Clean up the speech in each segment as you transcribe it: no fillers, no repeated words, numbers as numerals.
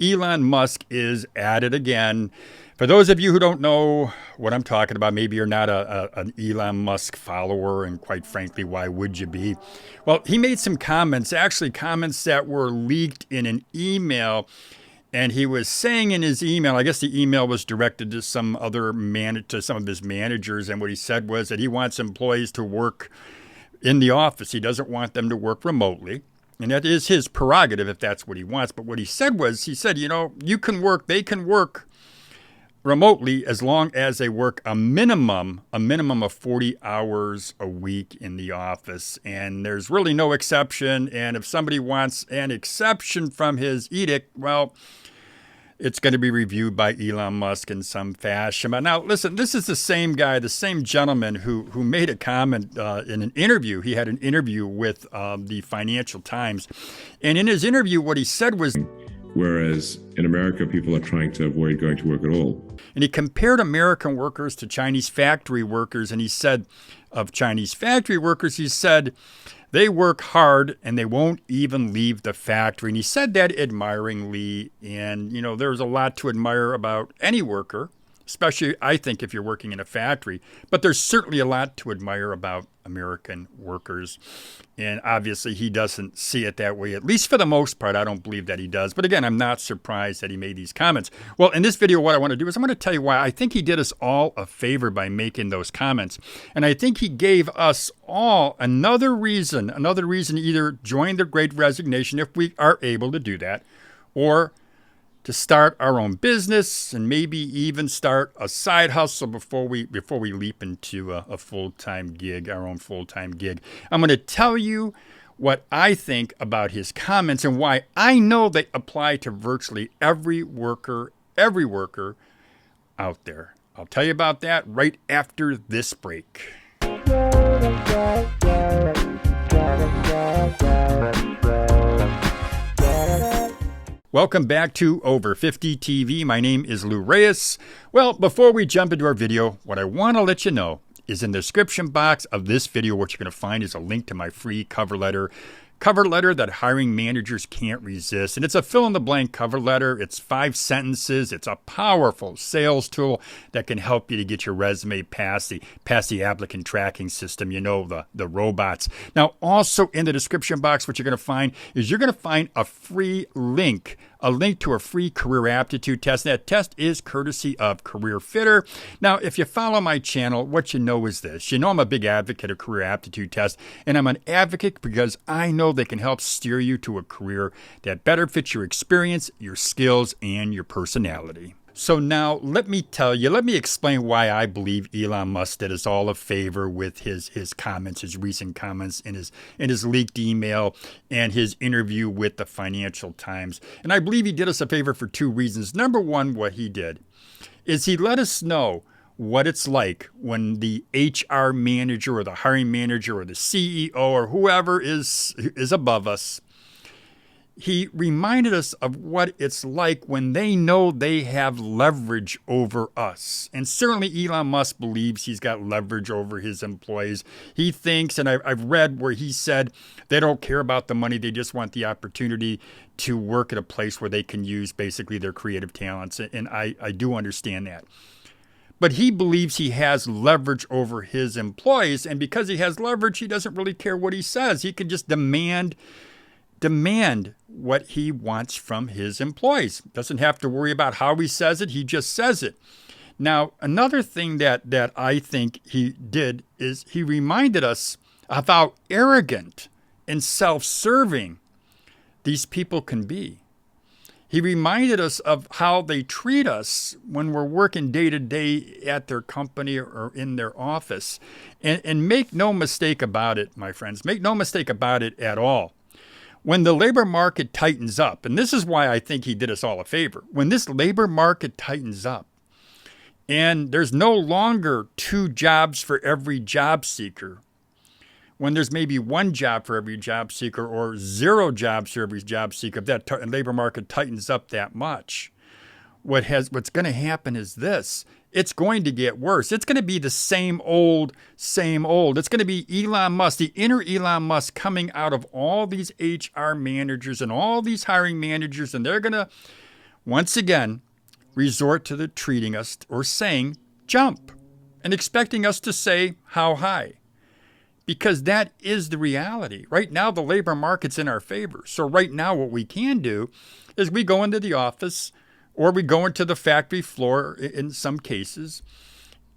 Elon Musk is at it again. For those of you who don't know what I'm talking about, maybe you're not an Elon Musk follower, and quite frankly, why would you be? Well, he made some comments, actually comments that were leaked in an email, and he was saying in his email, I guess the email was directed to some of his managers, and what he said was that he wants employees to work in the office. He doesn't want them to work remotely. And that is his prerogative if that's what he wants. But what he said was, you can work, they can work remotely as long as they work a minimum of 40 hours a week in the office. And there's really no exception. And if somebody wants an exception from his edict, well, it's going to be reviewed by Elon Musk in some fashion. But now, listen, this is the same guy, the same gentleman who made a comment in an interview. He had an interview with the Financial Times. And in his interview, what he said was, whereas in America, people are trying to avoid going to work at all. And he compared American workers to Chinese factory workers. And he said of Chinese factory workers, he said, they work hard and they won't even leave the factory. And he said that admiringly. And, there's a lot to admire about any worker, especially, I think, if you're working in a factory. But there's certainly a lot to admire about American workers. And obviously, he doesn't see it that way, at least for the most part. I don't believe that he does. But again, I'm not surprised that he made these comments. Well, in this video, what I want to do is I'm going to tell you why I think he did us all a favor by making those comments. And I think he gave us all another reason to either join the Great Resignation if we are able to do that, or to start our own business and maybe even start a side hustle before we leap into a full-time gig, our own full-time gig. I'm going to tell you what I think about his comments and why I know they apply to virtually every worker out there. I'll tell you about that right after this break. Welcome back to Over 50 TV. My name is Lou Reyes. Well, before we jump into our video, what I want to let you know is in the description box of this video, what you're going to find is a link to my free cover letter that hiring managers can't resist. And it's a fill-in-the-blank cover letter. It's 5 sentences. It's a powerful sales tool that can help you to get your resume past the applicant tracking system, the robots. Now, also in the description box, what you're going to find is a free link to a free career aptitude test. That test is courtesy of Career Fitter. Now, if you follow my channel, what you know is this. I'm a big advocate of career aptitude tests, and I'm an advocate because I know they can help steer you to a career that better fits your experience, your skills, and your personality. So now let me explain why I believe Elon Musk did us all a favor with his comments, his recent comments in his leaked email and his interview with the Financial Times. And I believe he did us a favor for 2 reasons. Number one, what he did is he let us know what it's like when the HR manager or the hiring manager or the CEO or whoever is above us. He reminded us of what it's like when they know they have leverage over us. And certainly Elon Musk believes he's got leverage over his employees. He thinks, and I've read where he said they don't care about the money. They just want the opportunity to work at a place where they can use basically their creative talents. And I do understand that. But he believes he has leverage over his employees. And because he has leverage, he doesn't really care what he says. He can just demand what he wants from his employees. Doesn't have to worry about how he says it. He just says it. Now, another thing that I think he did is he reminded us of how arrogant and self-serving these people can be. He reminded us of how they treat us when we're working day to day at their company or in their office. And make no mistake about it, my friends. Make no mistake about it at all. When the labor market tightens up, and this is why I think he did us all a favor, when this labor market tightens up and there's no longer 2 jobs for every job seeker, when there's maybe 1 job for every job seeker or 0 jobs for every job seeker, if that labor market tightens up that much, what's going to happen is this. It's going to get worse. It's going to be the same old. It's going to be Elon Musk, the inner Elon Musk coming out of all these HR managers and all these hiring managers, and they're going to once again resort to the treating us or saying jump and expecting us to say how high. Because that is the reality. Right now, the labor market's in our favor. So right now, what we can do is we go into the office or we go into the factory floor in some cases,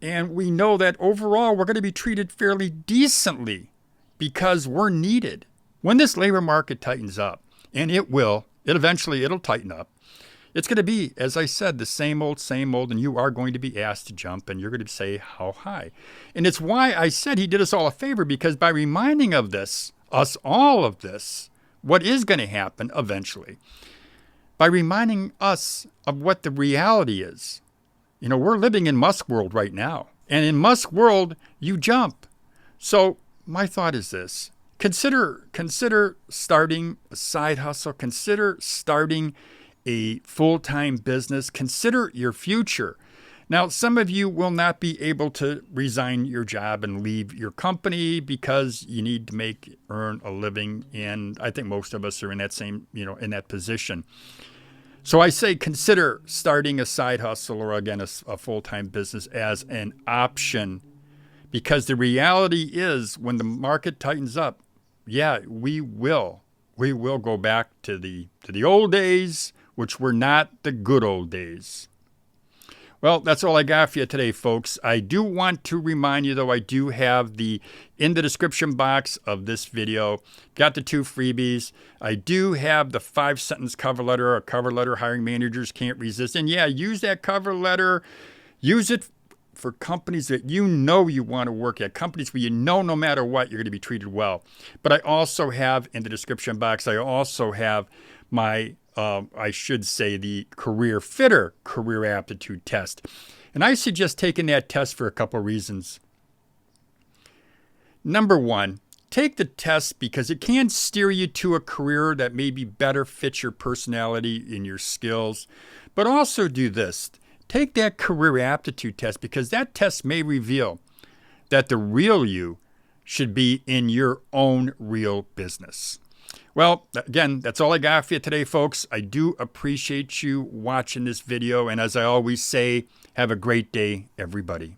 and we know that overall we're going to be treated fairly decently because we're needed. When this labor market tightens up, and it'll tighten up, it's going to be, as I said, the same old, and you are going to be asked to jump, and you're going to say how high. And it's why I said he did us all a favor, because by reminding us all of this, what is going to happen eventually, by reminding us of what the reality is. We're living in Musk world right now. And in Musk world, you jump. So my thought is this. Consider starting a side hustle. Consider starting a full-time business. Consider your future. Now, some of you will not be able to resign your job and leave your company because you need to earn a living. And I think most of us are in that in that position. So I say consider starting a side hustle or, again, a full-time business as an option, because the reality is when the market tightens up, yeah, we will go back to the old days, which were not the good old days. Well, that's all I got for you today, folks. I do want to remind you, though, I do have in the description box of this video, got the 2 freebies. I do have the 5-sentence cover letter, a cover letter hiring managers can't resist. And yeah, use that cover letter. Use it for companies that you want to work at, companies where no matter what, you're going to be treated well. But I also have in the description box, I also have my the Career Fitter Career Aptitude Test. And I suggest taking that test for a couple reasons. Number one, take the test because it can steer you to a career that maybe better fits your personality and your skills. But also do this. Take that Career Aptitude Test because that test may reveal that the real you should be in your own real business. Well, again, that's all I got for you today, folks. I do appreciate you watching this video. And as I always say, have a great day, everybody.